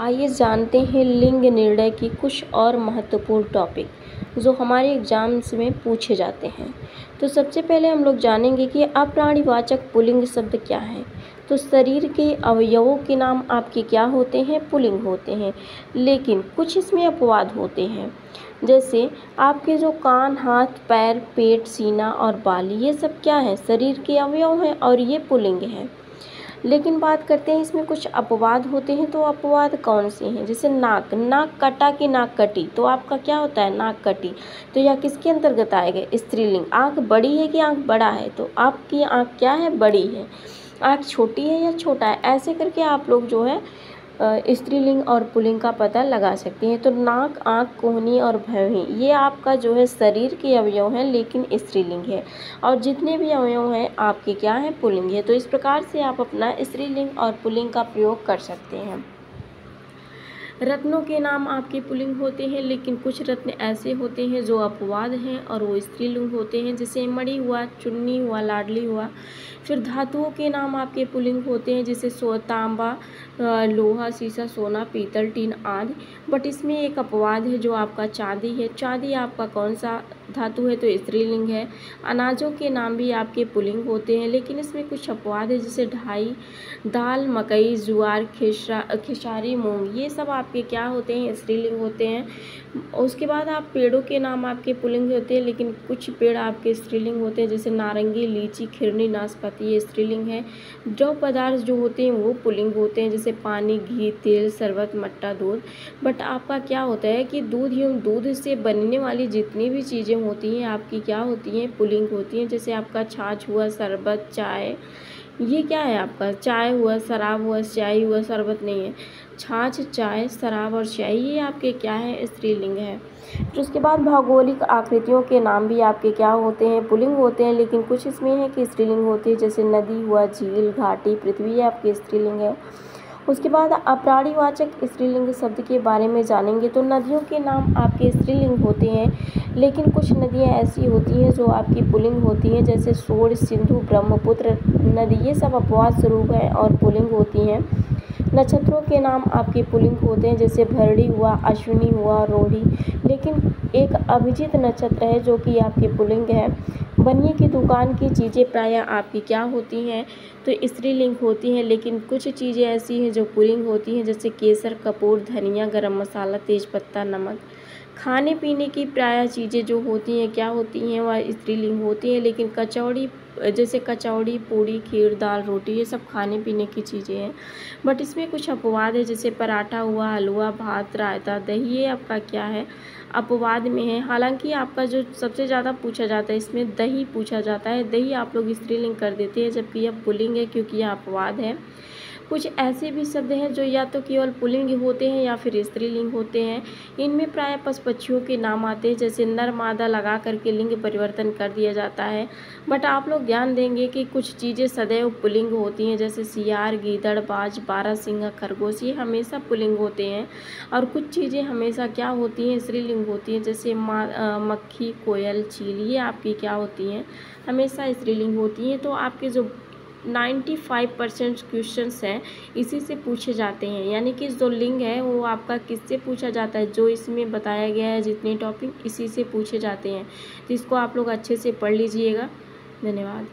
आइए जानते हैं लिंग निर्णय की कुछ और महत्वपूर्ण टॉपिक जो हमारे एग्जाम्स में पूछे जाते हैं। तो सबसे पहले हम लोग जानेंगे कि अप्राणीवाचक पुल्लिंग शब्द क्या है। तो शरीर के अवयवों के नाम आपके क्या होते हैं, पुल्लिंग होते हैं, लेकिन कुछ इसमें अपवाद होते हैं। जैसे आपके जो कान, हाथ, पैर, पेट, सीना और बाल, ये सब क्या है, शरीर के अवयव हैं और ये पुल्लिंग है। लेकिन बात करते हैं इसमें कुछ अपवाद होते हैं। तो अपवाद कौन से हैं, जैसे नाक, नाक कटा कि नाक कटी, तो आपका क्या होता है, नाक कटी। तो यह किसके अंतर्गत आएगा, स्त्रीलिंग। आँख बड़ी है कि आँख बड़ा है, तो आपकी आँख क्या है, बड़ी है। आँख छोटी है या छोटा है, ऐसे करके आप लोग जो है स्त्रीलिंग और पुल्लिंग का पता लगा सकते हैं। तो नाक, आँख, कोहनी और भौहें, ये आपका जो है शरीर के अवयव हैं, लेकिन स्त्रीलिंग है। और जितने भी अवयव हैं आपके क्या हैं, पुल्लिंग है। तो इस प्रकार से आप अपना स्त्रीलिंग और पुल्लिंग का प्रयोग कर सकते हैं। रत्नों के नाम आपके पुल्लिंग होते हैं, लेकिन कुछ रत्न ऐसे होते हैं जो अपवाद हैं और वो स्त्रीलिंग होते हैं, जैसे मणि हुआ, चुन्नी हुआ, लाडली हुआ। फिर धातुओं के नाम आपके पुल्लिंग होते हैं, जैसे तांबा, लोहा, शीशा, सोना, पीतल, टीन आदि। बट इसमें एक अपवाद है जो आपका चांदी है। चांदी आपका कौन सा धातु है, तो स्त्रीलिंग है। अनाजों के नाम भी आपके पुल्लिंग होते हैं, लेकिन इसमें कुछ अपवाद है, जैसे ढाई, दाल, मकई, ज्वार, खेसारी, मूंग, ये सब आपके क्या होते हैं, स्त्रीलिंग होते हैं। उसके बाद आप पेड़ों के नाम आपके पुल्लिंग होते हैं, लेकिन कुछ पेड़ आपके स्त्रीलिंग होते हैं, जैसे नारंगी, लीची, खिरनी, नाशपाती, ये स्त्रीलिंग है। जो पदार्थ जो होते हैं वो पुल्लिंग होते हैं, जैसे पानी, घी, तेल, शरबत, मट्ठा, दूध। बट आपका क्या होता है कि दूध एवं दूध से बनने वाली जितनी भी चीज़ें होती हैं आपकी क्या होती हैं, पुल्लिंग होती हैं। जैसे आपका छाछ हुआ, शरबत, चाय, ये क्या है आपका, चाय हुआ, शराब हुआ, चाय हुआ, शरबत नहीं है। छाछ, चाय, शराब और चाय, ये आपके क्या है, स्त्रीलिंग है। फिर उसके बाद भौगोलिक आकृतियों के नाम भी आपके क्या होते हैं, पुल्लिंग होते हैं, लेकिन कुछ इसमें है कि स्त्रीलिंग होती है, जैसे नदी हुआ, झील, घाटी, पृथ्वी, ये आपकी स्त्रीलिंग है। उसके बाद अप्राणीवाचक स्त्रीलिंग शब्द के बारे में जानेंगे। तो नदियों के नाम आपके स्त्रीलिंग होते हैं, लेकिन कुछ नदियाँ ऐसी होती हैं जो आपकी पुल्लिंग होती हैं, जैसे सोर, सिंधु, ब्रह्मपुत्र नदी, ये सब अपवाद स्वरूप हैं और पुल्लिंग होती हैं। नक्षत्रों के नाम आपके पुल्लिंग होते हैं, जैसे भरणी हुआ, अश्विनी हुआ, रोहिणी, लेकिन एक अभिजित नक्षत्र है जो कि आपके पुल्लिंग है। बनिए की दुकान की चीज़ें प्रायः आपकी क्या होती हैं, तो स्त्रीलिंग होती हैं, लेकिन कुछ चीज़ें ऐसी हैं जो पुल्लिंग होती हैं, जैसे केसर, कपूर, धनिया, गरम मसाला, तेज़पत्ता, नमक। खाने पीने की प्रायः चीज़ें जो होती हैं क्या होती हैं, वह स्त्रीलिंग होती हैं, लेकिन कचौड़ी, जैसे कचौड़ी, पूड़ी, खीर, दाल, रोटी, ये सब खाने पीने की चीज़ें हैं। बट इसमें कुछ अपवाद है, जैसे पराठा हुआ, हलवा, भात, रायता, दही, ये आपका क्या है, अपवाद में है। हालांकि आपका जो सबसे ज़्यादा पूछा जाता है इसमें दही पूछा जाता है, दही आप लोग स्त्रीलिंग कर देते हैं, जबकि यह पुल्लिंग है क्योंकि यह अपवाद है। कुछ ऐसे भी शब्द हैं जो या तो केवल पुल्लिंग होते हैं या फिर स्त्रीलिंग होते हैं। इनमें प्रायः पशु पक्षियों के नाम आते हैं, जैसे नर मादा लगा करके लिंग परिवर्तन कर दिया जाता है। बट आप लोग ध्यान देंगे कि कुछ चीज़ें सदैव पुल्लिंग होती हैं, जैसे सियार, गीदड़, बाज, बारहसिंगा, खरगोश, ये हमेशा पुल्लिंग होते हैं। और कुछ चीज़ें हमेशा क्या होती हैं, स्त्रीलिंग होती हैं, जैसे मक्खी, कोयल, चील, ये आपकी क्या होती हैं, हमेशा स्त्रीलिंग होती हैं। तो आपके जो 95% क्वेश्चंस हैं इसी से पूछे जाते हैं, यानी कि जो लिंग है वो आपका किससे पूछा जाता है, जो इसमें बताया गया है जितने टॉपिक, इसी से पूछे जाते हैं। तो इसको आप लोग अच्छे से पढ़ लीजिएगा। धन्यवाद।